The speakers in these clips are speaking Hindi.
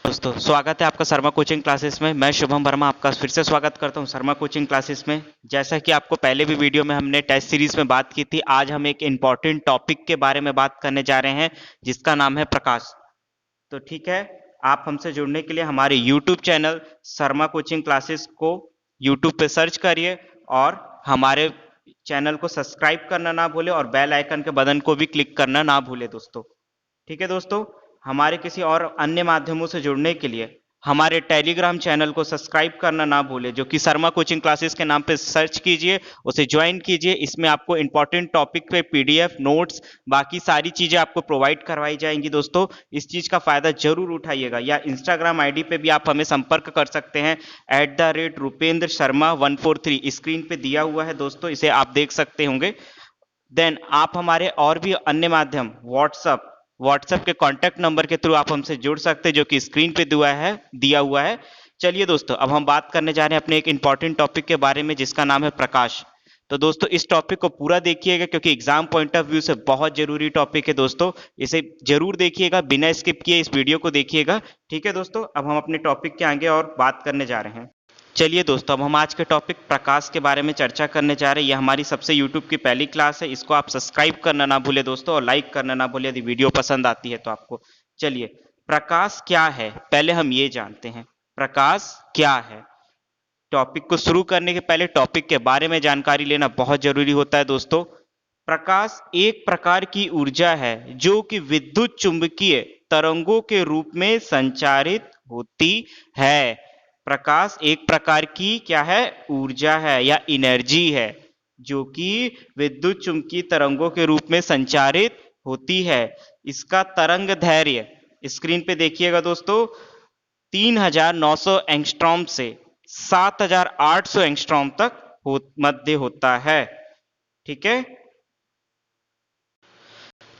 दोस्तों, स्वागत है आपका शर्मा कोचिंग क्लासेस में। मैं शुभम वर्मा आपका फिर से स्वागत करता हूं शर्मा कोचिंग क्लासेस में। जैसा कि आपको पहले भी वीडियो में हमने टेस्ट सीरीज में बात की थी, आज हम एक इम्पॉर्टेंट टॉपिक के बारे में बात करने जा रहे हैं जिसका नाम है प्रकाश। तो ठीक है, आप हमसे जुड़ने के लिए हमारे YouTube channel Sharma coaching classes को यूट्यूब पे सर्च करिए और हमारे चैनल को सब्सक्राइब करना ना भूले और बेल आइकन के बटन को भी क्लिक करना ना भूले दोस्तों। ठीक है दोस्तों, हमारे किसी और अन्य माध्यमों से जुड़ने के लिए हमारे टेलीग्राम चैनल को सब्सक्राइब करना ना भूले, जो कि शर्मा कोचिंग क्लासेस के नाम पे सर्च कीजिए, उसे ज्वाइन कीजिए। इसमें आपको इंपॉर्टेंट टॉपिक पे पीडीएफ नोट्स बाकी सारी चीजें आपको प्रोवाइड करवाई जाएंगी दोस्तों। इस चीज का फायदा जरूर उठाइएगा। या इंस्टाग्राम आईडी पे भी आप हमें संपर्क कर सकते हैं @rupendrasharma 143 स्क्रीन पे दिया हुआ है दोस्तों, इसे आप देख सकते होंगे। देन आप हमारे और भी अन्य माध्यम व्हाट्सएप के कांटेक्ट नंबर के थ्रू आप हमसे जुड़ सकते हैं, जो कि स्क्रीन पे दिया हुआ है। चलिए दोस्तों, अब हम बात करने जा रहे हैं अपने एक इंपॉर्टेंट टॉपिक के बारे में जिसका नाम है प्रकाश। तो दोस्तों, इस टॉपिक को पूरा देखिएगा क्योंकि एग्जाम पॉइंट ऑफ व्यू से बहुत जरूरी टॉपिक है दोस्तों। इसे जरूर देखिएगा, बिना स्किप किए इस वीडियो को देखिएगा। ठीक है दोस्तों, अब हम अपने टॉपिक के आगे और बात करने जा रहे हैं। चलिए दोस्तों, अब हम आज के टॉपिक प्रकाश के बारे में चर्चा करने जा रहे हैं। यह हमारी सबसे यूट्यूब की पहली क्लास है। इसको आप सब्सक्राइब करना ना भूले दोस्तों और लाइक करना ना भूले यदि वीडियो पसंद आती है तो आपको। चलिए, प्रकाश क्या है पहले हम ये जानते हैं। प्रकाश क्या है? टॉपिक को शुरू करने के पहले टॉपिक के बारे में जानकारी लेना बहुत जरूरी होता है दोस्तों। प्रकाश एक प्रकार की ऊर्जा है जो कि विद्युत चुंबकीय तरंगों के रूप में संचारित होती है। प्रकाश एक प्रकार की क्या है? ऊर्जा है या एनर्जी है जो कि विद्युत चुंबकीय तरंगों के रूप में संचारित होती है। इसका तरंग दैर्घ्य स्क्रीन पे देखिएगा दोस्तों, 3900 एंगस्ट्रॉम से 7800 एंगस्ट्रॉम तक मध्य होता है। ठीक है,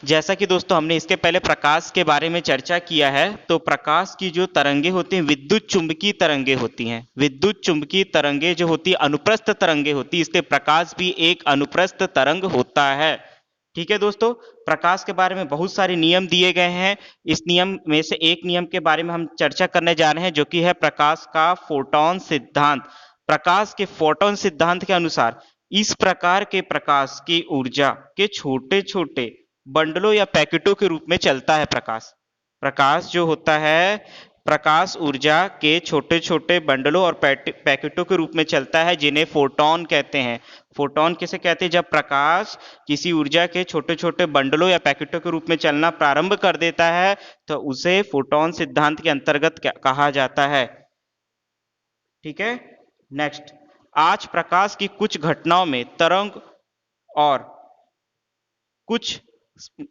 जैसा कि दोस्तों हमने इसके पहले प्रकाश के बारे में चर्चा किया है, तो प्रकाश की जो तरंगे होती हैं विद्युत चुंबकीय तरंगे होती हैं। विद्युत चुंबकीय तरंगे जो होती है अनुप्रस्थ तरंगे होती है, इसलिए प्रकाश भी एक अनुप्रस्थ तरंग होता है। ठीक है दोस्तों, प्रकाश के बारे में बहुत सारे नियम दिए गए हैं। इस नियम में से एक नियम के बारे में हम चर्चा करने जा रहे हैं जो कि है प्रकाश का फोटोन सिद्धांत। प्रकाश के फोटोन सिद्धांत के अनुसार इस प्रकार के प्रकाश की ऊर्जा के छोटे छोटे बंडलों या पैकेटों के रूप में चलता है। प्रकाश जो होता है, प्रकाश ऊर्जा के छोटे छोटे बंडलों और पैकेटों के रूप में चलता है, जिन्हें फोटोन कहते हैं। फोटोन किसे कहते हैं? जब प्रकाश किसी ऊर्जा के छोटे छोटे बंडलों या पैकेटों के रूप में चलना प्रारंभ कर देता है तो उसे फोटोन सिद्धांत के अंतर्गत कहा जाता है। ठीक है, नेक्स्ट, आज प्रकाश की कुछ घटनाओं में तरंग और कुछ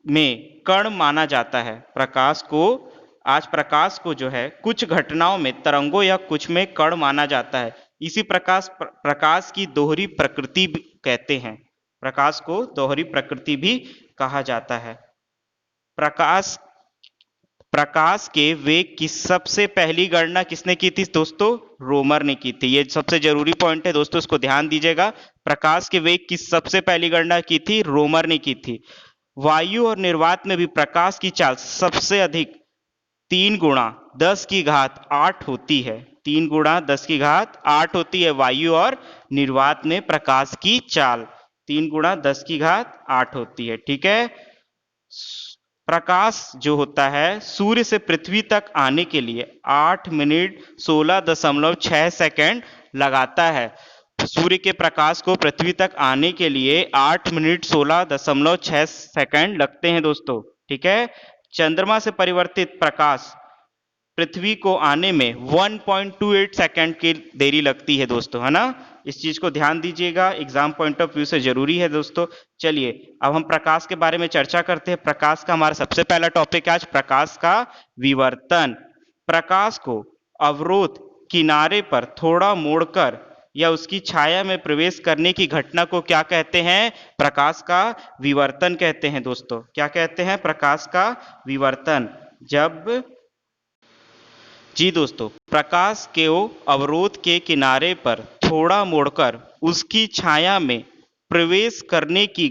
में कण माना जाता है। प्रकाश को जो है कुछ घटनाओं में तरंगों या कुछ में कण माना जाता है। इसी प्रकाश की दोहरी प्रकृति कहते हैं। प्रकाश को दोहरी प्रकृति भी कहा जाता है। प्रकाश के वेग की सबसे पहली गणना किसने की थी दोस्तों? रोमर ने की थी। ये सबसे जरूरी पॉइंट है दोस्तों, इसको ध्यान दीजिएगा। प्रकाश के वेग की सबसे पहली गणना की थी रोमर ने की थी। वायु और निर्वात में भी प्रकाश की चाल सबसे अधिक 3 गुणा 10 की घात 8 होती है। 3 गुणा 10 की घात 8 होती है वायु और निर्वात में प्रकाश की चाल 3 गुणा 10 की घात 8 होती है। ठीक है, प्रकाश जो होता है सूर्य से पृथ्वी तक आने के लिए 8 मिनट 16.6 सेकेंड लगाता है। सूर्य के प्रकाश को पृथ्वी तक आने के लिए 8 मिनट 16.6 सेकेंड लगते हैं दोस्तों। ठीक है, चंद्रमा से परिवर्तित प्रकाश पृथ्वी को आने में 1.28 सेकेंड की देरी लगती है दोस्तों, है ना। इस चीज को ध्यान दीजिएगा, एग्जाम पॉइंट ऑफ व्यू से जरूरी है दोस्तों। चलिए, अब हम प्रकाश के बारे में चर्चा करते हैं। प्रकाश का हमारा सबसे पहला टॉपिक है आज प्रकाश का विवर्तन। प्रकाश को अवरोध किनारे पर थोड़ा मोड़कर या उसकी छाया में प्रवेश करने की घटना को क्या कहते हैं? प्रकाश का विवर्तन कहते हैं दोस्तों। क्या कहते हैं? प्रकाश का विवर्तन। जी दोस्तों, प्रकाश के अवरोध के किनारे पर थोड़ा मोड़कर उसकी छाया में प्रवेश करने की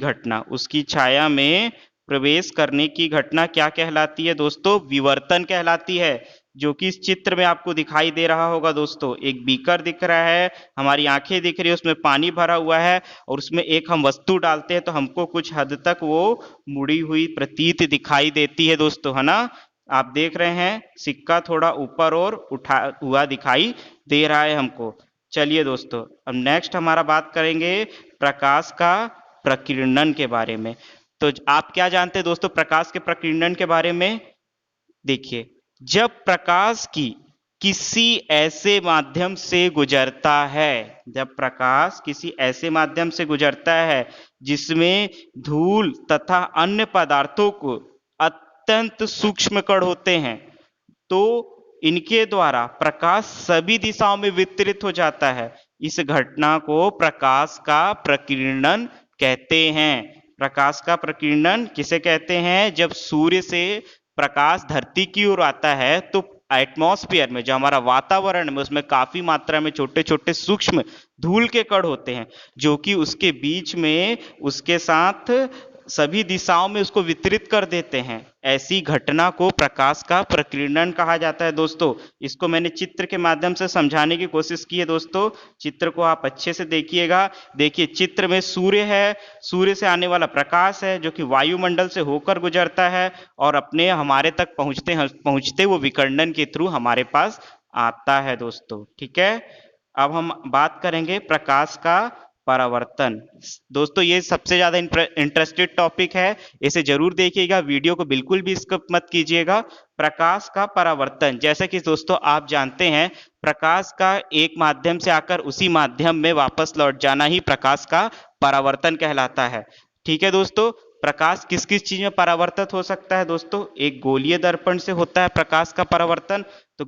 घटना क्या कहलाती है दोस्तों? विवर्तन कहलाती है। जो कि इस चित्र में आपको दिखाई दे रहा होगा दोस्तों। एक बीकर दिख रहा है, हमारी आंखें दिख रही है, उसमें पानी भरा हुआ है और उसमें एक हम वस्तु डालते हैं तो हमको कुछ हद तक वो मुड़ी हुई प्रतीत दिखाई देती है दोस्तों, है ना। आप देख रहे हैं सिक्का थोड़ा ऊपर और उठा हुआ दिखाई दे रहा है हमको। चलिए दोस्तों, अब नेक्स्ट हमारा बात करेंगे प्रकाश का प्रकीर्णन के बारे में। तो आप क्या जानते हैं दोस्तों प्रकाश के प्रकीर्णन के बारे में? देखिए, जब प्रकाश की किसी ऐसे माध्यम से गुजरता है, जब प्रकाश किसी ऐसे माध्यम से गुजरता है जिसमें धूल तथा अन्य पदार्थों को अत्यंत सूक्ष्म कण होते हैं, तो इनके द्वारा प्रकाश सभी दिशाओं में वितरित हो जाता है। इस घटना को प्रकाश का प्रकीर्णन कहते हैं। प्रकाश का प्रकीर्णन किसे कहते हैं? जब सूर्य से प्रकाश धरती की ओर आता है तो एटमॉस्फेयर में, जो हमारा वातावरण में, उसमें काफी मात्रा में छोटे छोटे सूक्ष्म धूल के कण होते हैं जो कि उसके बीच में उसके साथ सभी दिशाओं में उसको वितरित कर देते हैं। ऐसी घटना को प्रकाश का प्रकीर्णन कहा जाता है दोस्तों। इसको मैंने चित्र के माध्यम से समझाने की कोशिश की है दोस्तों। चित्र को आप अच्छे से देखिएगा। देखिए, चित्र में सूर्य है, सूर्य से आने वाला प्रकाश है जो कि वायुमंडल से होकर गुजरता है और अपने हमारे तक पहुंचते वो विकिरण के थ्रू हमारे पास आता है दोस्तों। ठीक है, अब हम बात करेंगे प्रकाश का परावर्तन। दोस्तों, ये सबसे ज्यादा इंटरेस्टेड टॉपिक है, इसे जरूर देखिएगा, वीडियो को बिल्कुल भी स्किप मत कीजिएगा। प्रकाश का परावर्तन, जैसा कि दोस्तों आप जानते हैं, प्रकाश का एक माध्यम से आकर उसी माध्यम में वापस लौट जाना ही प्रकाश का परावर्तन कहलाता है। ठीक है दोस्तों, प्रकाश किस किस चीज में परावर्तित हो सकता है दोस्तों? एक गोलीय दर्पण से होता है प्रकाश का परावर्तन। तो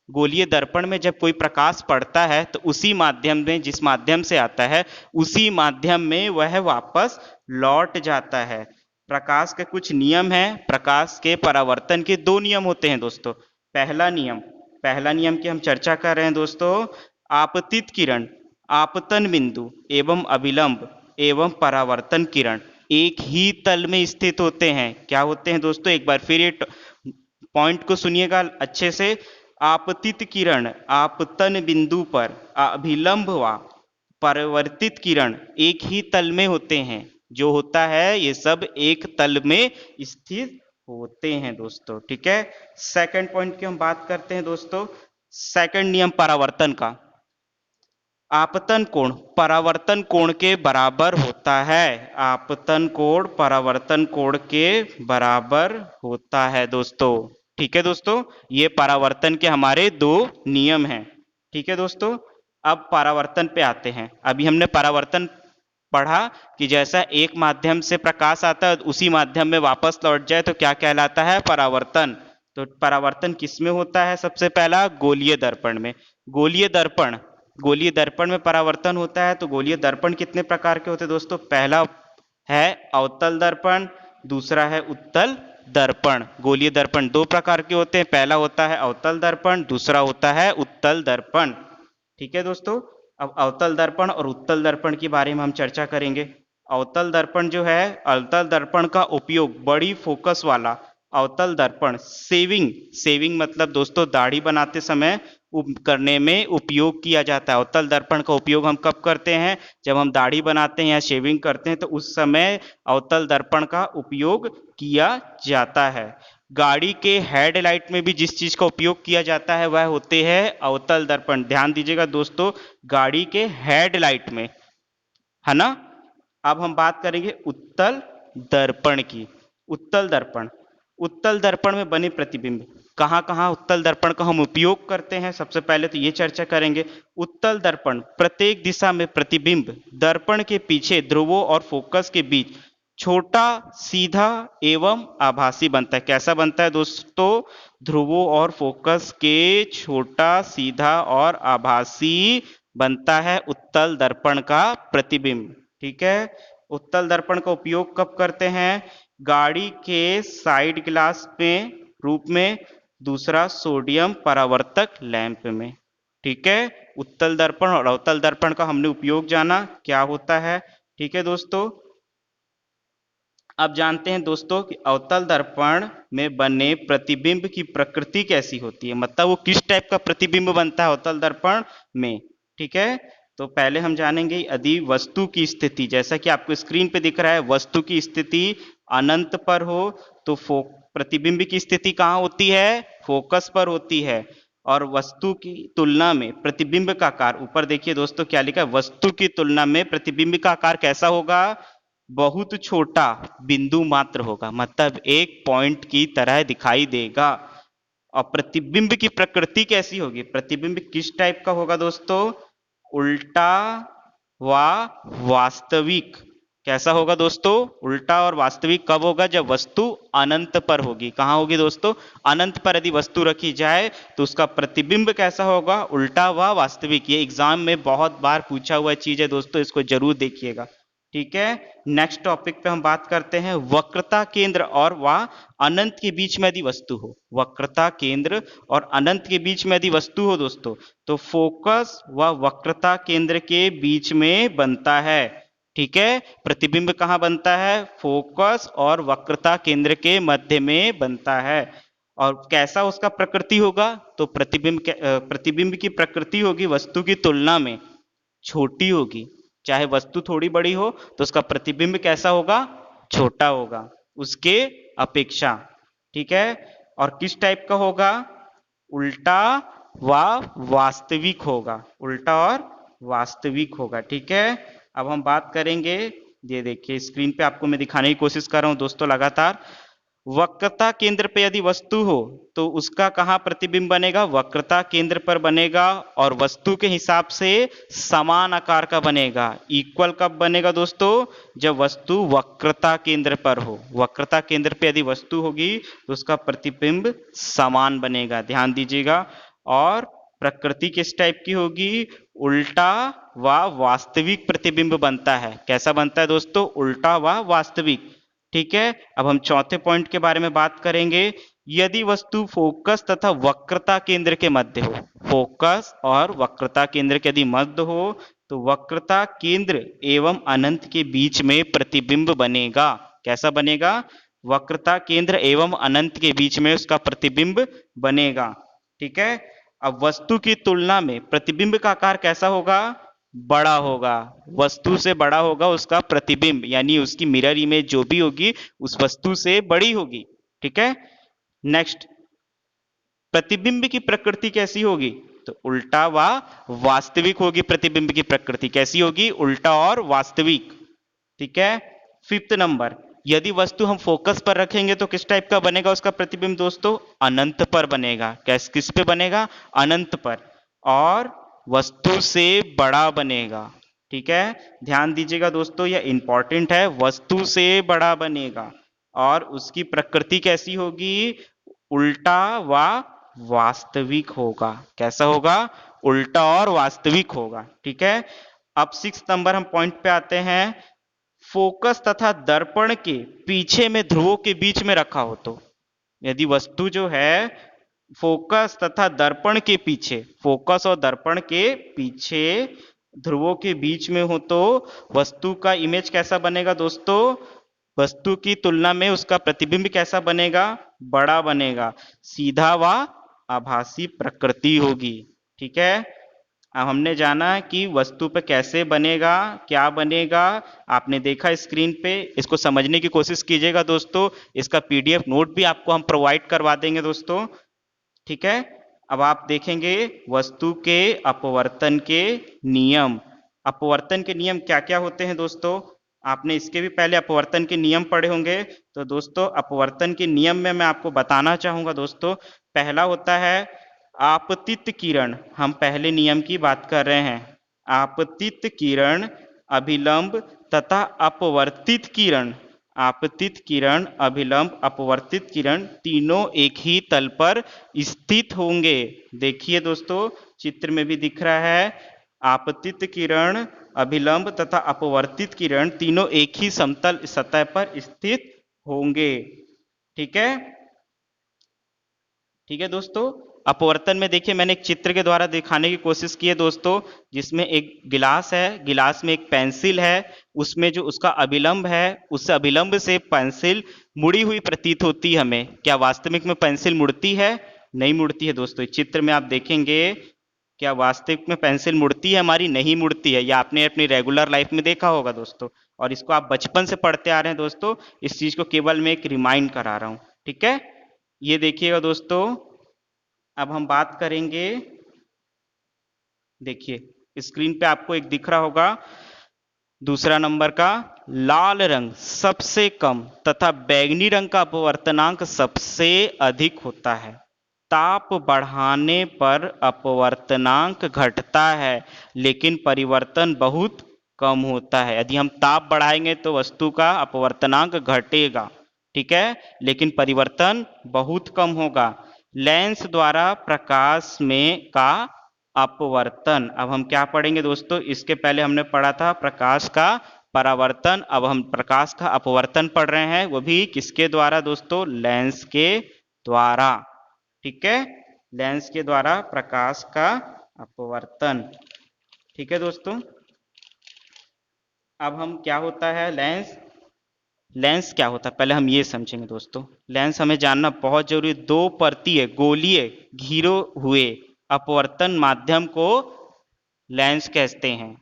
गोलीय दर्पण में जब कोई प्रकाश पड़ता है तो उसी माध्यम में, जिस माध्यम से आता है उसी माध्यम में वह वापस लौट जाता है। प्रकाश के कुछ नियम हैं। प्रकाश के परावर्तन के दो नियम होते हैं दोस्तों। पहला नियम की हम चर्चा कर रहे हैं दोस्तों। आपतित किरण, आपतन बिंदु एवं अभिलंब एवं परावर्तन किरण एक ही तल में स्थित होते हैं। क्या होते हैं दोस्तों? एक बार फिर ये पॉइंट को सुनिएगा अच्छे से। आपतित किरण आपतन बिंदु पर, अभिलंब व परावर्तित किरण एक ही तल में होते हैं। जो होता है ये सब एक तल में स्थित होते हैं दोस्तों। ठीक है, सेकंड पॉइंट की हम बात करते हैं दोस्तों। सेकंड नियम परावर्तन का, आपतन कोण परावर्तन कोण के बराबर होता है। आपतन कोण परावर्तन कोण के बराबर होता है दोस्तों। ठीक है दोस्तों, ये परावर्तन के हमारे दो नियम हैं। ठीक है दोस्तों, अब परावर्तन पे आते हैं। अभी हमने परावर्तन पढ़ा कि जैसा एक माध्यम से प्रकाश आता है उसी माध्यम में वापस लौट जाए तो क्या कहलाता है? परावर्तन। तो परावर्तन किस में होता है? सबसे पहला गोलीय दर्पण में। गोलीय दर्पण में परावर्तन होता है। तो गोलीय दर्पण कितने प्रकार के होते हैं दोस्तों? पहला है अवतल दर्पण, दूसरा है उत्तल दर्पण। गोलीय दर्पण दो प्रकार के होते हैं, पहला होता है अवतल दर्पण, दूसरा होता है उत्तल दर्पण। ठीक है दोस्तों, अब अवतल दर्पण और उत्तल दर्पण के बारे में हम चर्चा करेंगे। अवतल दर्पण जो है, अवतल दर्पण का उपयोग बड़ी फोकस वाला अवतल दर्पण सेविंग मतलब दोस्तों दाढ़ी बनाते समय करने में उपयोग किया जाता है। अवतल दर्पण का उपयोग हम कब करते हैं? जब हम दाढ़ी बनाते हैं या शेविंग करते हैं तो उस समय अवतल दर्पण का उपयोग किया जाता है। गाड़ी के हेडलाइट में भी जिस चीज का उपयोग किया जाता है वह होते हैं अवतल दर्पण। ध्यान दीजिएगा दोस्तों, गाड़ी के हेडलाइट में, है ना। अब हम बात करेंगे उत्तल दर्पण की। उत्तल दर्पण में बने प्रतिबिंब, कहाँ कहाँ उत्तल दर्पण का हम उपयोग करते हैं, सबसे पहले तो ये चर्चा करेंगे। उत्तल दर्पण प्रत्येक दिशा में प्रतिबिंब दर्पण के पीछे ध्रुवों और फोकस के बीच छोटा, सीधा एवं आभासी बनता है। कैसा बनता है दोस्तों? ध्रुवों और फोकस के छोटा, सीधा और आभासी बनता है उत्तल दर्पण का प्रतिबिंब। ठीक है, उत्तल दर्पण का उपयोग कब करते हैं? गाड़ी के साइड ग्लास में रूप में, दूसरा सोडियम परावर्तक लैंप में। ठीक है, उत्तल दर्पण और अवतल दर्पण का हमने उपयोग जाना क्या होता है। ठीक है दोस्तों, अब जानते हैं दोस्तों कि अवतल दर्पण में बने प्रतिबिंब की प्रकृति कैसी होती है, मतलब वो किस टाइप का प्रतिबिंब बनता है अवतल दर्पण में। ठीक है, तो पहले हम जानेंगे यदि वस्तु की स्थिति, जैसा कि आपको स्क्रीन पे दिख रहा है, वस्तु की स्थिति अनंत पर हो तो प्रतिबिंब की स्थिति कहाँ होती है, फोकस पर होती है। और वस्तु की तुलना में प्रतिबिंब का आकार, ऊपर देखिए दोस्तों क्या लिखा है, वस्तु की तुलना में प्रतिबिंब का आकार कैसा होगा, बहुत छोटा बिंदु मात्र होगा, मतलब एक पॉइंट की तरह दिखाई देगा। और प्रतिबिंब की प्रकृति कैसी होगी, प्रतिबिंब किस टाइप का होगा दोस्तों, उल्टा व वास्तविक। कैसा होगा दोस्तों, उल्टा और वास्तविक कब होगा, जब वस्तु अनंत पर होगी। कहां होगी दोस्तों, अनंत पर यदि वस्तु रखी जाए तो उसका प्रतिबिंब कैसा होगा, उल्टा व वास्तविक। ये एग्जाम में बहुत बार पूछा हुआ चीज है दोस्तों, इसको जरूर देखिएगा। ठीक है, नेक्स्ट टॉपिक पे हम बात करते हैं वक्रता केंद्र और व अनंत के बीच में यदि वस्तु हो। वक्रता केंद्र और अनंत के बीच में यदि वस्तु हो दोस्तों, तो फोकस व वक्रता केंद्र के बीच में बनता है। ठीक है, प्रतिबिंब कहाँ बनता है, फोकस और वक्रता केंद्र के मध्य में बनता है। और कैसा उसका प्रकृति होगा, तो प्रतिबिंब की प्रकृति होगी वस्तु की तुलना में छोटी होगी। चाहे वस्तु थोड़ी बड़ी हो तो उसका प्रतिबिंब कैसा होगा, छोटा होगा उसके अपेक्षा। ठीक है, और किस टाइप का होगा, उल्टा व वास्तविक होगा, उल्टा और वास्तविक होगा। ठीक है, अब हम बात करेंगे, ये देखिए स्क्रीन पे आपको मैं दिखाने की कोशिश कर रहा हूं दोस्तों लगातार। वक्रता केंद्र पे यदि वस्तु हो तो उसका कहाँ प्रतिबिंब बनेगा, वक्रता केंद्र पर बनेगा, और वस्तु के हिसाब से समान आकार का बनेगा। इक्वल कब बनेगा दोस्तों, जब वस्तु वक्रता केंद्र पर हो। वक्रता केंद्र पे यदि वस्तु होगी तो उसका प्रतिबिंब समान बनेगा, ध्यान दीजिएगा। और प्रकृति किस टाइप की होगी, उल्टा व वास्तविक प्रतिबिंब बनता है। कैसा बनता है दोस्तों, उल्टा व वास्तविक। ठीक है, अब हम चौथे पॉइंट के बारे में बात करेंगे। यदि वस्तु फोकस तथा वक्रता केंद्र के मध्य हो, फोकस और वक्रता केंद्र के यदि मध्य हो तो वक्रता केंद्र एवं अनंत के बीच में प्रतिबिंब बनेगा। कैसा बनेगा, वक्रता केंद्र एवं अनंत के बीच में उसका प्रतिबिंब बनेगा। ठीक है, अब वस्तु की तुलना में प्रतिबिंब का आकार कैसा होगा, बड़ा होगा, वस्तु से बड़ा होगा उसका प्रतिबिंब, यानी उसकी मिरर इमेज जो भी होगी उस वस्तु से बड़ी होगी। ठीक है, नेक्स्ट, प्रतिबिंब की प्रकृति कैसी होगी, तो उल्टा व वास्तविक होगी। प्रतिबिंब की प्रकृति कैसी होगी, उल्टा और वास्तविक। ठीक है, फिफ्थ नंबर, यदि वस्तु हम फोकस पर रखेंगे तो किस टाइप का बनेगा उसका प्रतिबिंब दोस्तों, अनंत पर बनेगा। किस पे बनेगा, अनंत पर, और वस्तु से बड़ा बनेगा। ठीक है, ध्यान दीजिएगा दोस्तों, यह इंपॉर्टेंट है, वस्तु से बड़ा बनेगा। और उसकी प्रकृति कैसी होगी, उल्टा व वास्तविक होगा। कैसा होगा, उल्टा और वास्तविक होगा। ठीक है, अब 6 नंबर हम पॉइंट पे आते हैं। फोकस तथा दर्पण के पीछे में ध्रुवों के बीच में रखा हो तो, यदि वस्तु जो है फोकस तथा दर्पण के पीछे, फोकस और दर्पण के पीछे ध्रुवों के बीच में हो तो वस्तु का इमेज कैसा बनेगा दोस्तों, वस्तु की तुलना में उसका प्रतिबिंब कैसा बनेगा, बड़ा बनेगा, सीधा व आभासी प्रकृति होगी। ठीक है, अब हमने जाना कि वस्तु पे कैसे बनेगा, क्या बनेगा, आपने देखा स्क्रीन पे। इसको समझने की कोशिश कीजिएगा दोस्तों, इसका पीडीएफ नोट भी आपको हम प्रोवाइड करवा देंगे दोस्तों। ठीक है, अब आप देखेंगे वस्तु के अपवर्तन के नियम। अपवर्तन के नियम क्या क्या होते हैं दोस्तों, आपने इसके भी पहले अपवर्तन के नियम पढ़े होंगे। तो दोस्तों अपवर्तन के नियम में मैं आपको बताना चाहूंगा दोस्तों, पहला होता है आपतित किरण। हम पहले नियम की बात कर रहे हैं, आपतित किरण, अभिलंब तथा अपवर्तित किरण। आपतित किरण, अभिलंब, अपवर्तित किरण तीनों एक ही तल पर स्थित होंगे। देखिए दोस्तों चित्र में भी दिख रहा है, आपतित किरण, अभिलंब तथा अपवर्तित किरण तीनों एक ही समतल सतह पर स्थित होंगे। ठीक है, ठीक है दोस्तों, अपवर्तन में देखिए मैंने एक चित्र के द्वारा दिखाने की कोशिश की है दोस्तों, जिसमें एक गिलास है, गिलास में एक पेंसिल है, उसमें जो उसका अभिलंब है, उस अभिलंब से पेंसिल मुड़ी हुई प्रतीत होती है हमें। क्या वास्तविक में पेंसिल मुड़ती है? नहीं मुड़ती है दोस्तों। इस चित्र में आप देखेंगे, क्या वास्तविक में पेंसिल मुड़ती है हमारी? नहीं मुड़ती है। या आपने अपनी रेगुलर लाइफ में देखा होगा दोस्तों, और इसको आप बचपन से पढ़ते आ रहे हैं दोस्तों। इस चीज को केवल मैं एक रिमाइंड करा रहा हूं, ठीक है। ये देखिएगा दोस्तों, अब हम बात करेंगे, देखिए स्क्रीन पे आपको एक दिख रहा होगा, दूसरा नंबर का लाल रंग सबसे कम तथा बैंगनी रंग का अपवर्तनांक सबसे अधिक होता है। ताप बढ़ाने पर अपवर्तनांक घटता है, लेकिन परिवर्तन बहुत कम होता है। यदि हम ताप बढ़ाएंगे तो वस्तु का अपवर्तनांक घटेगा, ठीक है, लेकिन परिवर्तन बहुत कम होगा। लेंस द्वारा प्रकाश में का अपवर्तन, अब हम क्या पढ़ेंगे दोस्तों? इसके पहले हमने पढ़ा था प्रकाश का परावर्तन, अब हम प्रकाश का अपवर्तन पढ़ रहे हैं, वो भी किसके द्वारा दोस्तों? लेंस के द्वारा, ठीक है, लेंस के द्वारा प्रकाश का अपवर्तन, ठीक है दोस्तों। अब हम क्या होता है लेंस, लेंस क्या होता है पहले हम ये समझेंगे दोस्तों। लेंस हमें जानना बहुत जरूरी है। दो परतीय गोलीय घिरे हुए अपवर्तन माध्यम को लेंस कहते हैं।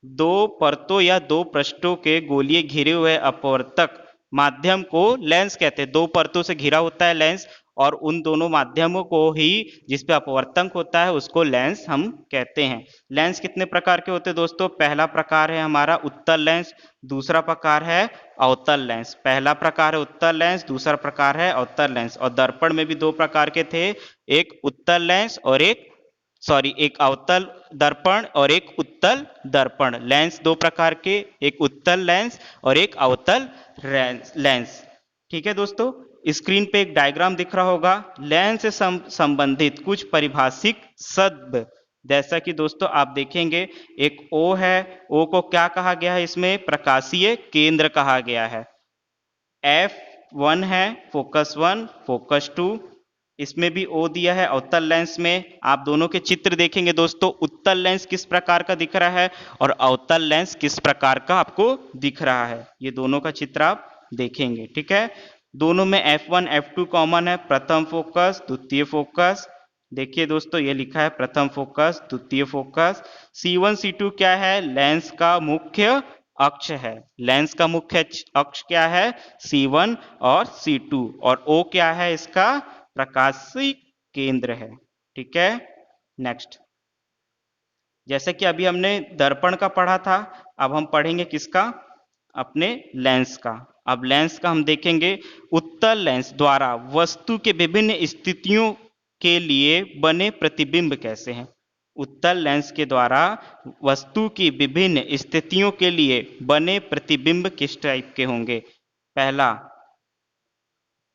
दो परतों या दो पृष्ठों के गोलीय घिरे हुए अपवर्तक माध्यम को लेंस कहते हैं। दो परतों से घिरा होता है लेंस, और उन दोनों माध्यमों को ही जिस पे अपवर्तक होता है उसको लेंस हम कहते हैं। लेंस कितने प्रकार के होते हैं दोस्तों? पहला प्रकार है हमारा उत्तल लेंस, दूसरा प्रकार है अवतल लेंस। पहला प्रकार है उत्तल लेंस, दूसरा प्रकार है अवतल लेंस। और दर्पण में भी दो प्रकार के थे, एक उत्तल लेंस और एक अवतल दर्पण और एक उत्तल दर्पण। लेंस दो प्रकार के, एक उत्तल लेंस और एक अवतल लेंस, ठीक है दोस्तों। स्क्रीन पे एक डायग्राम दिख रहा होगा, लेंस से संबंधित कुछ परिभाषिक शब्द, जैसा कि दोस्तों आप देखेंगे एक ओ है, ओ को क्या कहा गया है? इसमें प्रकाशीय केंद्र कहा गया है। F1 है फोकस 1, फोकस 2, इसमें भी ओ दिया है अवतल लेंस में। आप दोनों के चित्र देखेंगे दोस्तों, उत्तल लेंस किस प्रकार का दिख रहा है और अवतल लेंस किस प्रकार का आपको दिख रहा है, ये दोनों का चित्र आप देखेंगे, ठीक है। दोनों में F1 F2 कॉमन है, प्रथम फोकस द्वितीय फोकस। देखिए दोस्तों ये लिखा है प्रथम फोकस द्वितीय फोकस। C1 C2 क्या है? लेंस का मुख्य अक्ष है। लेंस का मुख्य अक्ष क्या है? C1 और C2। और O क्या है? इसका प्रकाशीय केंद्र है, ठीक है। नेक्स्ट, जैसे कि अभी हमने दर्पण का पढ़ा था, अब हम पढ़ेंगे किसका? अपने लेंस का। अब लेंस का हम देखेंगे, उत्तल लेंस द्वारा वस्तु के विभिन्न स्थितियों के लिए बने प्रतिबिंब कैसे हैं? उत्तल लेंस के द्वारा वस्तु की विभिन्न स्थितियों के लिए बने प्रतिबिंब किस टाइप के होंगे? पहला,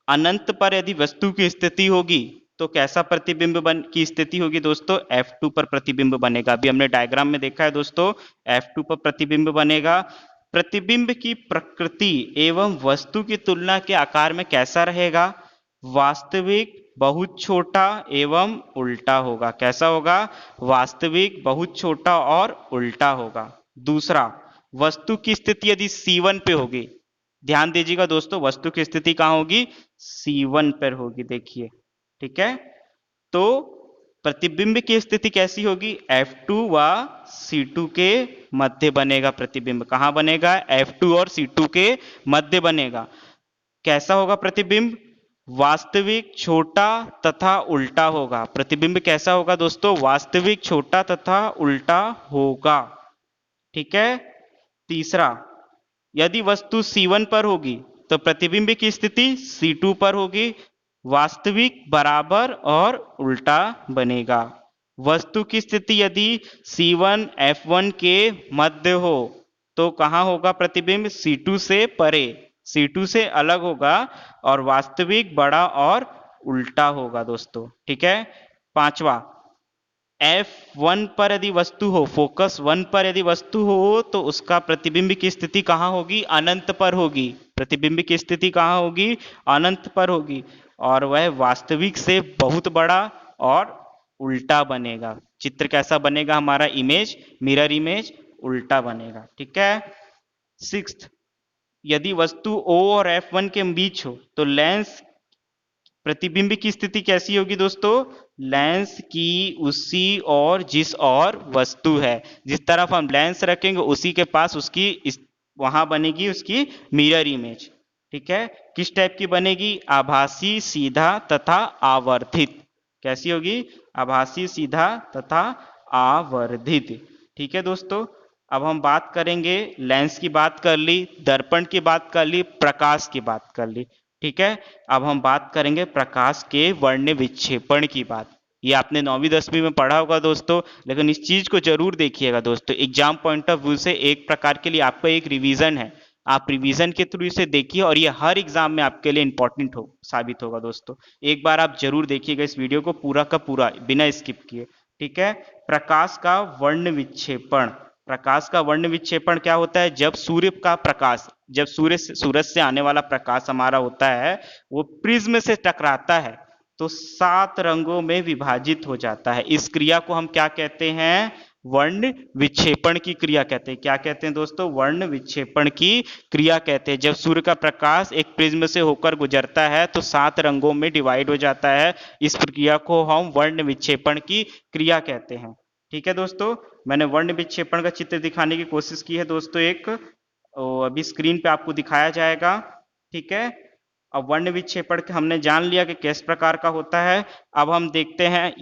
अनंत पर यदि वस्तु की स्थिति होगी तो कैसा प्रतिबिंब की स्थिति होगी दोस्तों? F2 पर प्रतिबिंब बनेगा। अभी हमने डायग्राम में देखा है दोस्तों, F2 पर प्रतिबिंब बनेगा। प्रतिबिंब की प्रकृति एवं वस्तु की तुलना के आकार में कैसा रहेगा? वास्तविक, बहुत छोटा एवं उल्टा होगा। कैसा होगा? वास्तविक, बहुत छोटा और उल्टा होगा। दूसरा, वस्तु की स्थिति यदि C1 पे होगी, ध्यान दीजिएगा दोस्तों, वस्तु की स्थिति कहां होगी? C1 पर होगी, देखिए, ठीक है। तो प्रतिबिंब की स्थिति कैसी होगी? F2 व C2 के मध्य बनेगा प्रतिबिंब। कहां बनेगा? F2 और C2 के मध्य बनेगा। कैसा होगा प्रतिबिंब? वास्तविक, छोटा तथा उल्टा होगा। प्रतिबिंब कैसा होगा दोस्तों? वास्तविक, छोटा तथा उल्टा होगा, ठीक है। तीसरा, यदि वस्तु C1 पर होगी तो प्रतिबिंब की स्थिति C2 पर होगी। वास्तविक, बराबर और उल्टा बनेगा। वस्तु की स्थिति यदि C1 F1 के मध्य हो तो कहां होगा प्रतिबिंब? C2 से परे, C2 से अलग होगा, और वास्तविक, बड़ा और उल्टा होगा दोस्तों, ठीक है। पांचवा, F1 पर यदि वस्तु हो, फोकस 1 पर यदि वस्तु हो तो उसका प्रतिबिंब की स्थिति कहां होगी? अनंत पर होगी। प्रतिबिंब की स्थिति कहां होगी? अनंत पर होगी, और वह वास्तविक से बहुत बड़ा और उल्टा बनेगा। चित्र कैसा बनेगा हमारा? इमेज, मिरर इमेज उल्टा बनेगा। ठीक है। सिक्स्थ, यदि वस्तु O और F1 के बीच हो तो लेंस प्रतिबिंब की स्थिति कैसी होगी दोस्तों? लेंस की उसी और जिस और वस्तु है, जिस तरफ हम लेंस रखेंगे उसी के पास उसकी वहां बनेगी उसकी मिरर इमेज। ठीक है। किस टाइप की बनेगी? आभासी, सीधा तथा आवर्धित। कैसी होगी? आभासी, सीधा तथा आवर्धित। ठीक है दोस्तों। अब हम बात करेंगे, लेंस की बात कर ली, दर्पण की बात कर ली, प्रकाश की बात कर ली। ठीक है। अब हम बात करेंगे प्रकाश के वर्ण विक्षेपण की बात। ये आपने 9वीं 10वीं में पढ़ा होगा दोस्तों, लेकिन इस चीज को जरूर देखिएगा दोस्तों। एग्जाम पॉइंट ऑफ व्यू से एक प्रकार के लिए आपका एक रिवीजन है। आप रिवीजन के थ्रू इसे देखिए और ये हर एग्जाम में आपके लिए इंपॉर्टेंट साबित होगा दोस्तों। एक बार आप जरूर देखिएगा इस वीडियो को पूरा का पूरा बिना स्किप किए। ठीक है। प्रकाश का वर्ण विक्षेपण। प्रकाश का वर्ण विक्षेपण क्या होता है? जब सूर्य का प्रकाश, जब सूरज से आने वाला प्रकाश हमारा होता है वो प्रिज्म से टकराता है तो 7 रंगों में विभाजित हो जाता है। इस क्रिया को हम क्या कहते हैं? वर्ण विक्षेपण की क्रिया कहते हैं। क्या कहते हैं दोस्तों? वर्ण विक्षेपण की क्रिया कहते हैं। जब सूर्य का प्रकाश एक प्रिज्म से होकर गुजरता है तो 7 रंगों में डिवाइड हो जाता है। इस प्रक्रिया को हम वर्ण विक्षेपण की क्रिया कहते हैं। ठीक है दोस्तों। मैंने वर्ण विक्षेपण का चित्र दिखाने की कोशिश की है दोस्तों। एक अभी स्क्रीन पे आपको दिखाया जाएगा। ठीक है। अब वर्ण विक्षेपण हमने जान लिया कि किस प्रकार का होता है। अब हम देखते हैं,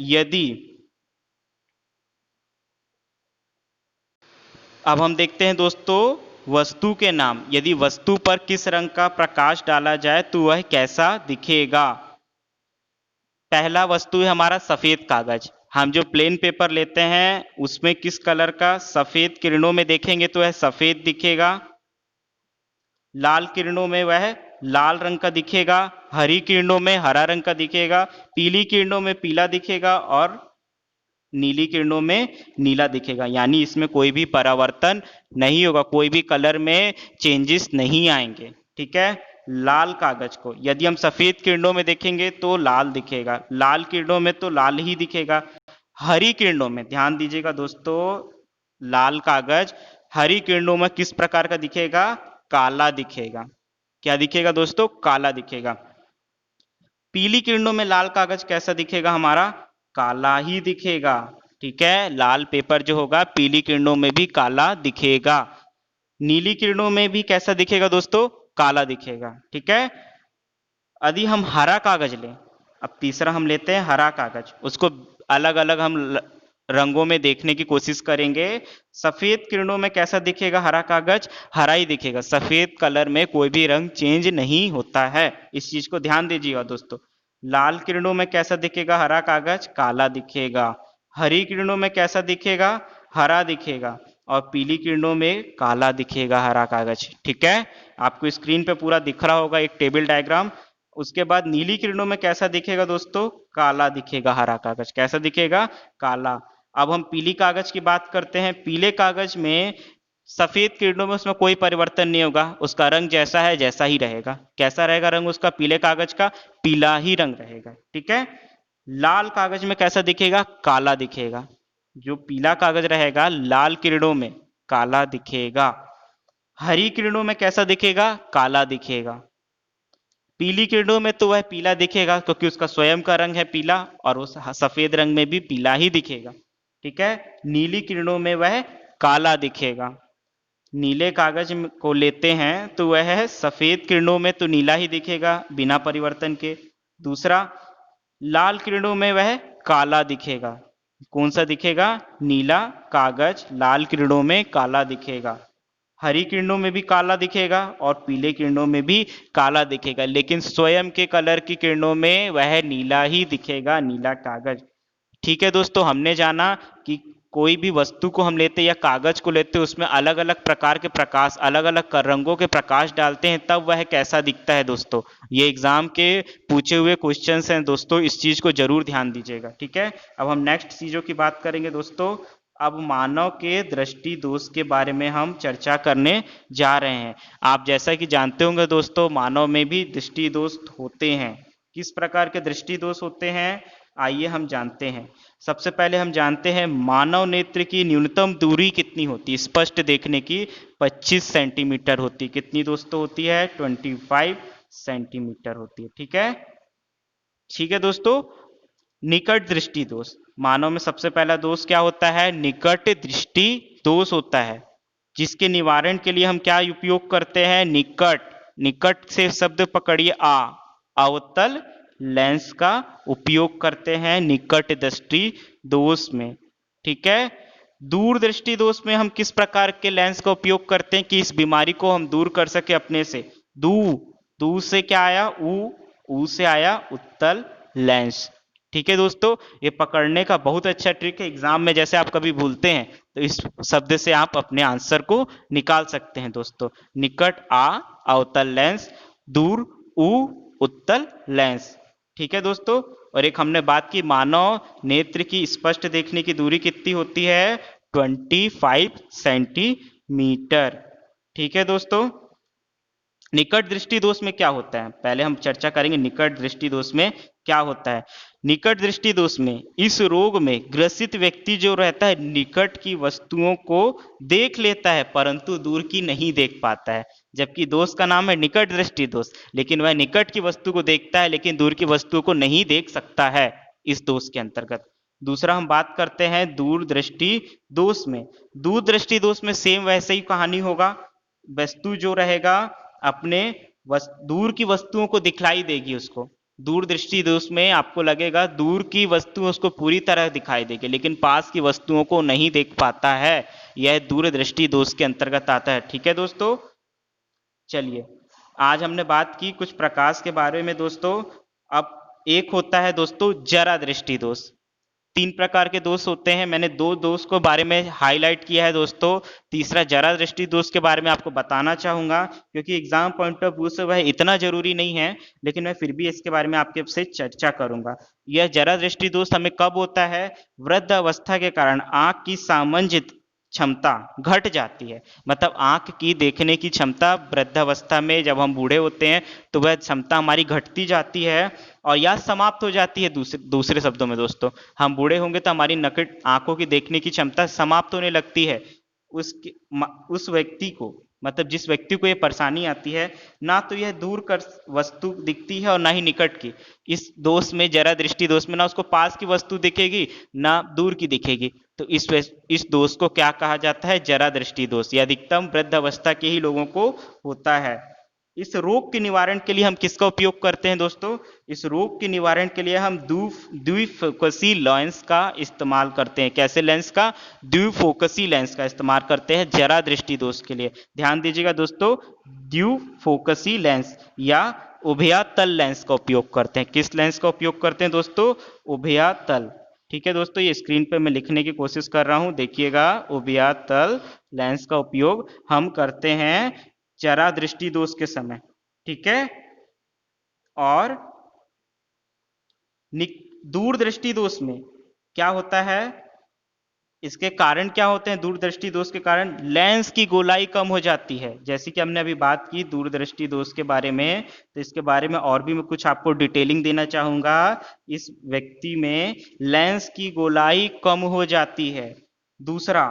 अब हम देखते हैं दोस्तों वस्तु के नाम। यदि वस्तु पर किस रंग का प्रकाश डाला जाए तो वह कैसा दिखेगा? पहला वस्तु है हमारा सफेद कागज। हम जो प्लेन पेपर लेते हैं उसमें किस कलर का? सफेद किरणों में देखेंगे तो वह सफेद दिखेगा। लाल किरणों में वह लाल रंग का दिखेगा। हरी किरणों में हरा रंग का दिखेगा। पीली किरणों में पीला दिखेगा और नीली किरणों में नीला दिखेगा। यानी इसमें कोई भी परावर्तन नहीं होगा, कोई भी कलर में चेंजेस नहीं आएंगे। ठीक है। लाल कागज को यदि हम सफेद किरणों में देखेंगे तो लाल दिखेगा, लाल किरणों में तो लाल ही दिखेगा। हरी किरणों में ध्यान दीजिएगा दोस्तों, लाल कागज हरी किरणों में किस प्रकार का दिखेगा? काला दिखेगा। क्या दिखेगा दोस्तों? काला दिखेगा। पीली किरणों में लाल कागज कैसा दिखेगा हमारा? काला ही दिखेगा। ठीक है। लाल पेपर जो होगा पीली किरणों में भी काला दिखेगा। नीली किरणों में भी कैसा दिखेगा दोस्तों? काला दिखेगा। ठीक है। यदि हम हरा कागज लें, अब तीसरा हम लेते हैं हरा कागज, उसको अलग अलग हम रंगों में देखने की कोशिश करेंगे। सफेद किरणों में कैसा दिखेगा हरा कागज? हरा ही दिखेगा। सफेद कलर में कोई भी रंग चेंज नहीं होता है, इस चीज को ध्यान दीजिएगा दोस्तों। लाल किरणों में कैसा दिखेगा हरा कागज? काला दिखेगा। हरी किरणों में कैसा दिखेगा? हरा दिखेगा। और पीली किरणों में काला दिखेगा हरा कागज। ठीक है। आपको स्क्रीन पे पूरा दिख रहा होगा एक टेबल डायग्राम। उसके बाद नीली किरणों में कैसा दिखेगा दोस्तों? काला दिखेगा हरा कागज। कैसा दिखेगा? काला। अब हम पीली कागज की बात करते हैं। पीले कागज में सफेद किरणों में उसमें कोई परिवर्तन नहीं होगा, उसका रंग जैसा है जैसा ही रहेगा। कैसा रहेगा रंग उसका? पीले कागज का पीला ही रंग रहेगा। ठीक है। लाल कागज में कैसा दिखेगा? काला दिखेगा। जो पीला कागज रहेगा लाल किरणों में काला दिखेगा। हरी किरणों में कैसा दिखेगा? काला दिखेगा। पीली किरणों में तो वह पीला दिखेगा क्योंकि उसका स्वयं का रंग है पीला, और उस सफेद रंग में भी पीला ही दिखेगा। ठीक है। नीली किरणों में वह काला दिखेगा। नीले कागज को लेते हैं तो वह सफेद किरणों में तो नीला ही दिखेगा बिना परिवर्तन के। दूसरा, लाल किरणों में वह काला दिखेगा। कौन सा दिखेगा? नीला कागज लाल किरणों में काला दिखेगा। हरी किरणों में भी काला दिखेगा और पीले किरणों में भी काला दिखेगा, लेकिन स्वयं के कलर की किरणों में वह नीला ही दिखेगा, नीला कागज। ठीक है दोस्तों, हमने जाना कि कोई भी वस्तु को हम लेते या कागज को लेते उसमें अलग अलग प्रकार के प्रकाश, अलग अलग रंगों के प्रकाश डालते हैं तब वह कैसा दिखता है दोस्तों। ये एग्जाम के पूछे हुए क्वेश्चंस हैं दोस्तों, इस चीज को जरूर ध्यान दीजिएगा। ठीक है। अब हम नेक्स्ट चीजों की बात करेंगे दोस्तों। अब मानव के दृष्टि दोष के बारे में हम चर्चा करने जा रहे हैं। आप जैसा कि जानते होंगे दोस्तों, मानव में भी दृष्टि दोष होते हैं। किस प्रकार के दृष्टि दोष होते हैं? आइए हम जानते हैं। सबसे पहले हम जानते हैं मानव नेत्र की न्यूनतम दूरी कितनी होती है स्पष्ट देखने की। 25 सेंटीमीटर होती है। कितनी दोस्तों होती है? 25 सेंटीमीटर होती है। ठीक है, ठीक है दोस्तों। निकट दृष्टि दोष, मानव में सबसे पहला दोष क्या होता है? निकट दृष्टि दोष होता है, जिसके निवारण के लिए हम क्या उपयोग करते हैं? निकट, निकट से शब्द पकड़िए अवतल लेंस का उपयोग करते हैं निकट दृष्टि दोष में। ठीक है, दूर दृष्टि दोष में हम किस प्रकार के लेंस का उपयोग करते हैं कि इस बीमारी को हम दूर कर सके अपने से? दू से क्या आया? ऊ से आया उत्तल लेंस। ठीक है दोस्तों, ये पकड़ने का बहुत अच्छा ट्रिक है। एग्जाम में जैसे आप कभी भूलते हैं तो इस शब्द से आप अपने आंसर को निकाल सकते हैं दोस्तों। निकट अवतल लेंस, दूर उ उत्तल लेंस। ठीक है दोस्तों, और एक हमने बात की मानव नेत्र की स्पष्ट देखने की दूरी कितनी होती है? 25 सेंटीमीटर। ठीक है दोस्तों, निकट दृष्टि दोष में क्या होता है पहले हम चर्चा करेंगे। निकट दृष्टि दोष में क्या होता है? निकट दृष्टि दोष में, इस रोग में ग्रसित व्यक्ति जो रहता है निकट की वस्तुओं को देख लेता है परंतु दूर की नहीं देख पाता है। जबकि दोष का नाम है निकट दृष्टि दोष, लेकिन वह निकट की वस्तु को देखता है लेकिन दूर की वस्तु को नहीं देख सकता है इस दोष के अंतर्गत। दूसरा हम बात करते हैं दूर दृष्टि दोष में। दूर दृष्टि दोष में सेम वैसे ही कहानी होगा। वस्तु जो रहेगा अपने दूर की वस्तुओं को दिखलाई देगी उसको। दूर दृष्टि दोष में आपको लगेगा दूर की वस्तु उसको पूरी तरह दिखाई देगी लेकिन पास की वस्तुओं को नहीं देख पाता है। यह दूर दृष्टि दोष के अंतर्गत आता है। ठीक है दोस्तों, चलिए आज हमने बात की कुछ प्रकाश के बारे में दोस्तों। अब एक होता है दोस्तों जरा दृष्टि दोष। 3 प्रकार के दोष होते हैं, मैंने 2 दोष को बारे में हाईलाइट किया है दोस्तों। तीसरा जरा दृष्टि दोष के बारे में आपको बताना चाहूंगा क्योंकि एग्जाम पॉइंट ऑफ व्यू से वह इतना जरूरी नहीं है, लेकिन मैं फिर भी इसके बारे में आपके से चर्चा करूंगा। यह जरा दृष्टि दोष हमें कब होता है? वृद्ध अवस्था के कारण आंख की सामंजित क्षमता घट जाती है। मतलब आंख की देखने की क्षमता वृद्धावस्था में जब हम बूढ़े होते हैं तो वह क्षमता हमारी घटती जाती है और या समाप्त हो जाती है। दूसरे शब्दों में दोस्तों, हम बूढ़े होंगे तो हमारी नकट आंखों की देखने की क्षमता समाप्त होने लगती है। उस व्यक्ति को, मतलब जिस व्यक्ति को ये परेशानी आती है, ना तो यह दूर कर वस्तु दिखती है और ना ही निकट की। इस दोष में, जरा दृष्टि दोष में, ना उसको पास की वस्तु दिखेगी ना दूर की दिखेगी। तो इस दोष को क्या कहा जाता है? जरा दृष्टि दोष। यह अधिकतम वृद्ध अवस्था के ही लोगों को होता है। इस रोग के निवारण के लिए हम किसका उपयोग करते हैं दोस्तों? इस रोग के निवारण के लिए हम द्विफोकसी लेंस का इस्तेमाल करते हैं। कैसे लेंस का? द्विफोकसी लेंस का इस्तेमाल करते हैं जरा दृष्टि दोष के लिए। ध्यान दीजिएगा दोस्तों, द्विफोकसी लेंस या उभयतल लेंस का उपयोग करते हैं। किस लेंस का उपयोग करते हैं दोस्तों? उभयतल। ठीक है दोस्तों, ये स्क्रीन पे मैं लिखने की कोशिश कर रहा हूं, देखिएगा। उभयतल लेंस का उपयोग हम करते हैं जरा दृष्टि दोष के समय। ठीक है, और दूर दृष्टि दोष में क्या होता है? इसके कारण क्या होते हैं? दूरदृष्टि दोष के कारण लेंस की गोलाई कम हो जाती है। जैसे कि हमने अभी बात की दूरदृष्टि दोष के बारे में, तो इसके बारे में और भी मैं कुछ आपको डिटेलिंग देना चाहूंगा। इस व्यक्ति में लेंस की गोलाई कम हो जाती है। दूसरा,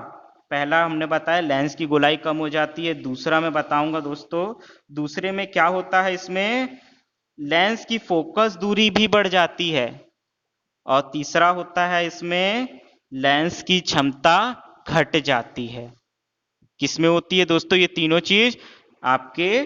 पहला हमने बताया लेंस की गोलाई कम हो जाती है। दूसरा मैं बताऊंगा दोस्तों, दूसरे में क्या होता है? इसमें लेंस की फोकस दूरी भी बढ़ जाती है। और तीसरा होता है इसमें लेंस की क्षमता घट जाती है। किसमें होती है दोस्तों? ये तीनों चीज आपके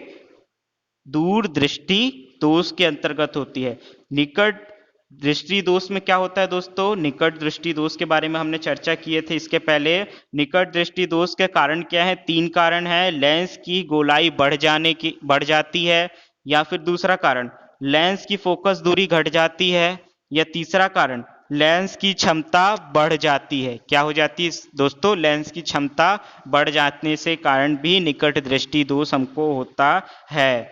दूर दृष्टि दोष के अंतर्गत होती है। निकट दृष्टि दोष में क्या होता है दोस्तों? निकट दृष्टि दोष के बारे में हमने चर्चा किए थे इसके पहले। निकट दृष्टि दोष के कारण क्या है? 3 कारण है। लेंस की गोलाई बढ़ जाती है, या फिर दूसरा कारण लेंस की फोकस दूरी घट जाती है, या तीसरा कारण लेंस की क्षमता बढ़ जाती है। क्या हो जाती है दोस्तों? लेंस की क्षमता बढ़ जाने से कारण भी निकट दृष्टि दोष हमको होता है।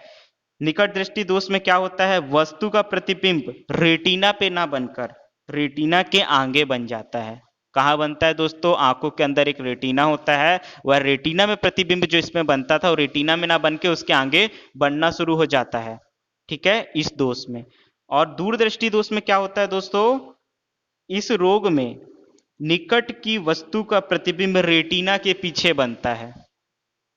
निकट दृष्टि दोष में क्या होता है? वस्तु का प्रतिबिंब रेटिना पे ना बनकर रेटिना के आगे बन जाता है। कहाँ बनता है दोस्तों? आंखों के अंदर एक रेटिना होता है, वह रेटिना में प्रतिबिंब जो इसमें बनता था वो रेटिना में ना बन के उसके आगे बनना शुरू हो जाता है। ठीक है, इस दोष में। और दूरदृष्टि दोष में क्या होता है दोस्तों? इस रोग में निकट की वस्तु का प्रतिबिंब रेटिना के पीछे बनता है।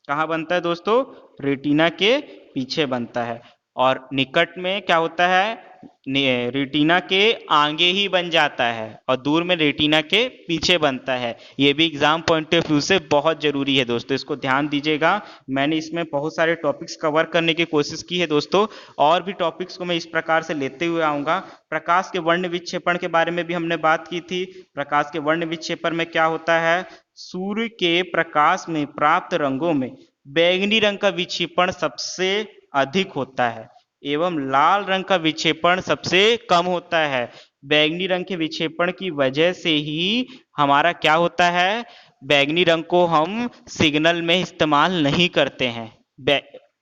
कहाँ बनता है दोस्तों? रेटिना के पीछे बनता है। और निकट में क्या होता है? रेटिना के आगे ही बन जाता है और दूर में रेटिना के पीछे बनता है। ये भी एग्जाम पॉइंट ऑफ व्यू से बहुत जरूरी है दोस्तों, इसको ध्यान दीजिएगा। मैंने इसमें बहुत सारे टॉपिक्स कवर करने की कोशिश की है दोस्तों, और भी टॉपिक्स को मैं इस प्रकार से लेते हुए आऊंगा। प्रकाश के वर्ण विक्षेपण के बारे में भी हमने बात की थी। प्रकाश के वर्ण विक्षेपण में क्या होता है? सूर्य के प्रकाश में प्राप्त रंगों में बैंगनी रंग का विक्षेपण सबसे अधिक होता है एवं लाल रंग का विक्षेपण सबसे कम होता है। बैंगनी रंग के विक्षेपण की वजह से ही हमारा क्या होता है? बैंगनी रंग को हम सिग्नल में इस्तेमाल नहीं करते हैं।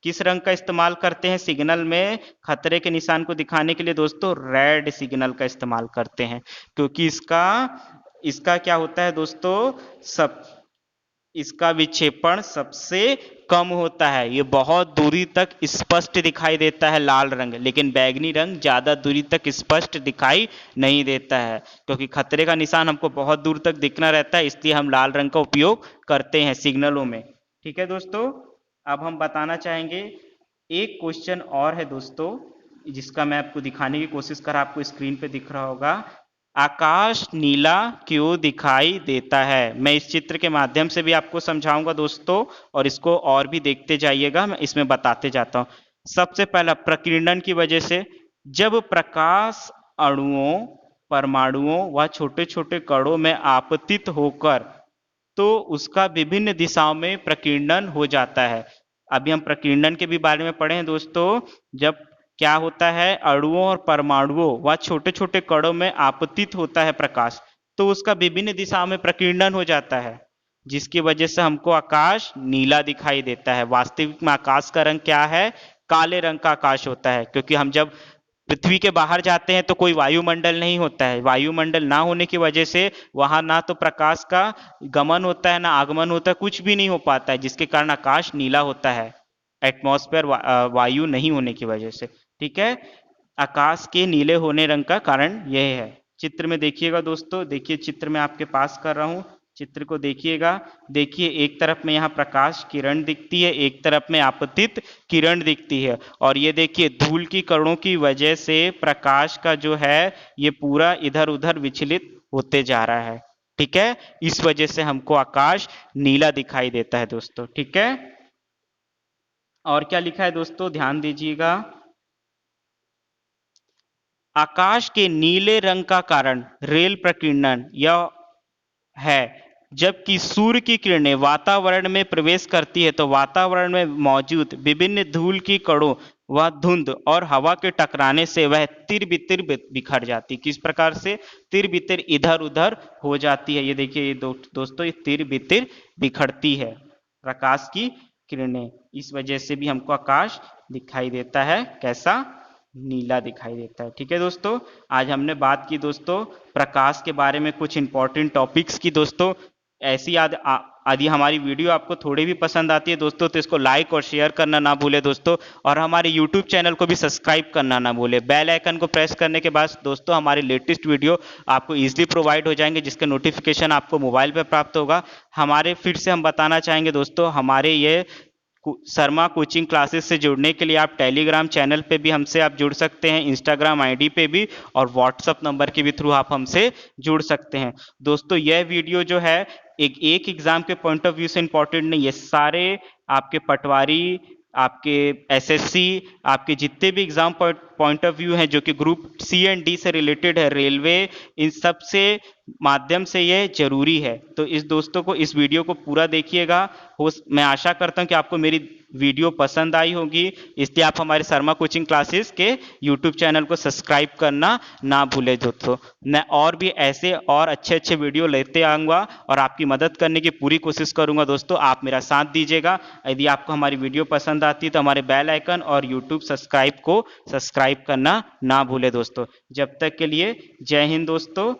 किस रंग का इस्तेमाल करते हैं सिग्नल में? खतरे के निशान को दिखाने के लिए दोस्तों रेड सिग्नल का इस्तेमाल करते हैं, क्योंकि इसका क्या होता है दोस्तों? इसका विक्षेपण सबसे कम होता है। ये बहुत दूरी तक स्पष्ट दिखाई देता है लाल रंग, लेकिन बैंगनी रंग ज्यादा दूरी तक स्पष्ट दिखाई नहीं देता है, क्योंकि खतरे का निशान हमको बहुत दूर तक दिखना रहता है, इसलिए हम लाल रंग का उपयोग करते हैं सिग्नलों में। ठीक है दोस्तों, अब हम बताना चाहेंगे एक क्वेश्चन और है दोस्तों, जिसका मैं आपको दिखाने की कोशिश कर, आपको स्क्रीन पे दिख रहा होगा। आकाश नीला क्यों दिखाई देता है? मैं इस चित्र के माध्यम से भी आपको समझाऊंगा दोस्तों, और इसको और भी देखते जाइएगा, मैं इसमें बताते जाता हूं। सबसे पहला प्रकीर्णन की वजह से। जब प्रकाश अणुओं, परमाणुओं व छोटे छोटे कणों में आपतित होकर तो उसका विभिन्न दिशाओं में प्रकीर्णन हो जाता है। अभी हम प्रकीर्णन के भी बारे में पढ़े हैं दोस्तों। जब क्या होता है? अणुओं और परमाणुओं व छोटे छोटे कणों में आपतित होता है प्रकाश, तो उसका विभिन्न दिशाओं में प्रकीर्णन हो जाता है, जिसकी वजह से हमको आकाश नीला दिखाई देता है। वास्तविक में आकाश का रंग क्या है? काले रंग का आकाश होता है, क्योंकि हम जब पृथ्वी के बाहर जाते हैं तो कोई वायुमंडल नहीं होता है। वायुमंडल ना होने की वजह से वहां ना तो प्रकाश का गमन होता है ना आगमन होता है, कुछ भी नहीं हो पाता है, जिसके कारण आकाश नीला होता है, एटमॉस्फेयर वायु नहीं होने की वजह से। ठीक है, आकाश के नीले होने रंग का कारण यह है। चित्र में देखिएगा दोस्तों, देखिए चित्र में आपके पास कर रहा हूं, चित्र को देखिएगा। देखिए एक तरफ में यहाँ प्रकाश किरण दिखती है, एक तरफ में आपतित किरण दिखती है, और ये देखिए धूल की कणों की वजह से प्रकाश का जो है ये पूरा इधर उधर विचलित होते जा रहा है। ठीक है, इस वजह से हमको आकाश नीला दिखाई देता है दोस्तों। ठीक है, और क्या लिखा है दोस्तों, ध्यान दीजिएगा। आकाश के नीले रंग का कारण रेल प्रकीर्णन यह है। जबकि सूर्य की किरणें वातावरण में प्रवेश करती है तो वातावरण में मौजूद विभिन्न धूल की कणों व धुंध और हवा के टकराने से वह तिर बितिर बिखर जाती। किस प्रकार से? तिर बितिर इधर उधर हो जाती है। ये देखिए ये दोस्तों, ये तिर बितिर बिखरती है प्रकाश की किरणें, इस वजह से भी हमको आकाश दिखाई देता है कैसा? नीला दिखाई देता है। ठीक है दोस्तों, आज हमने बात की दोस्तों प्रकाश के बारे में, कुछ इंपॉर्टेंट टॉपिक्स की दोस्तों। ऐसी यदि हमारी वीडियो आपको थोड़ी भी पसंद आती है दोस्तों तो इसको लाइक और शेयर करना ना भूले दोस्तों, और हमारे यूट्यूब चैनल को भी सब्सक्राइब करना ना भूले। बेल आइकन को प्रेस करने के बाद दोस्तों हमारे लेटेस्ट वीडियो आपको इजीली प्रोवाइड हो जाएंगे, जिसके नोटिफिकेशन आपको मोबाइल पर प्राप्त होगा। हमारे फिर से हम बताना चाहेंगे दोस्तों, हमारे ये शर्मा कोचिंग क्लासेस से जुड़ने के लिए आप टेलीग्राम चैनल पे भी हमसे आप जुड़ सकते हैं, इंस्टाग्राम आईडी पे भी, और व्हाट्सएप नंबर के भी थ्रू आप हमसे जुड़ सकते हैं दोस्तों। यह वीडियो जो है एक एग्जाम के पॉइंट ऑफ व्यू से इंपॉर्टेंट नहीं, ये सारे आपके पटवारी, आपके एसएससी, आपके जितने भी एग्जाम पॉइंट ऑफ व्यू हैं जो कि ग्रुप सी एंड डी से रिलेटेड है, रेलवे, इन सब से माध्यम से ये जरूरी है। तो इस दोस्तों को इस वीडियो को पूरा देखिएगा। मैं आशा करता हूं कि आपको मेरी वीडियो पसंद आई होगी, इसलिए आप हमारे शर्मा कोचिंग क्लासेस के यूट्यूब चैनल को सब्सक्राइब करना ना भूले दोस्तों। मैं और भी ऐसे और अच्छे अच्छे वीडियो लेते आऊँगा और आपकी मदद करने की पूरी कोशिश करूँगा दोस्तों, आप मेरा साथ दीजिएगा। यदि आपको हमारी वीडियो पसंद आती है तो हमारे बेल आइकन और यूट्यूब सब्सक्राइब को सब्सक्राइब करना ना भूले दोस्तों। जब तक के लिए जय हिंद दोस्तों,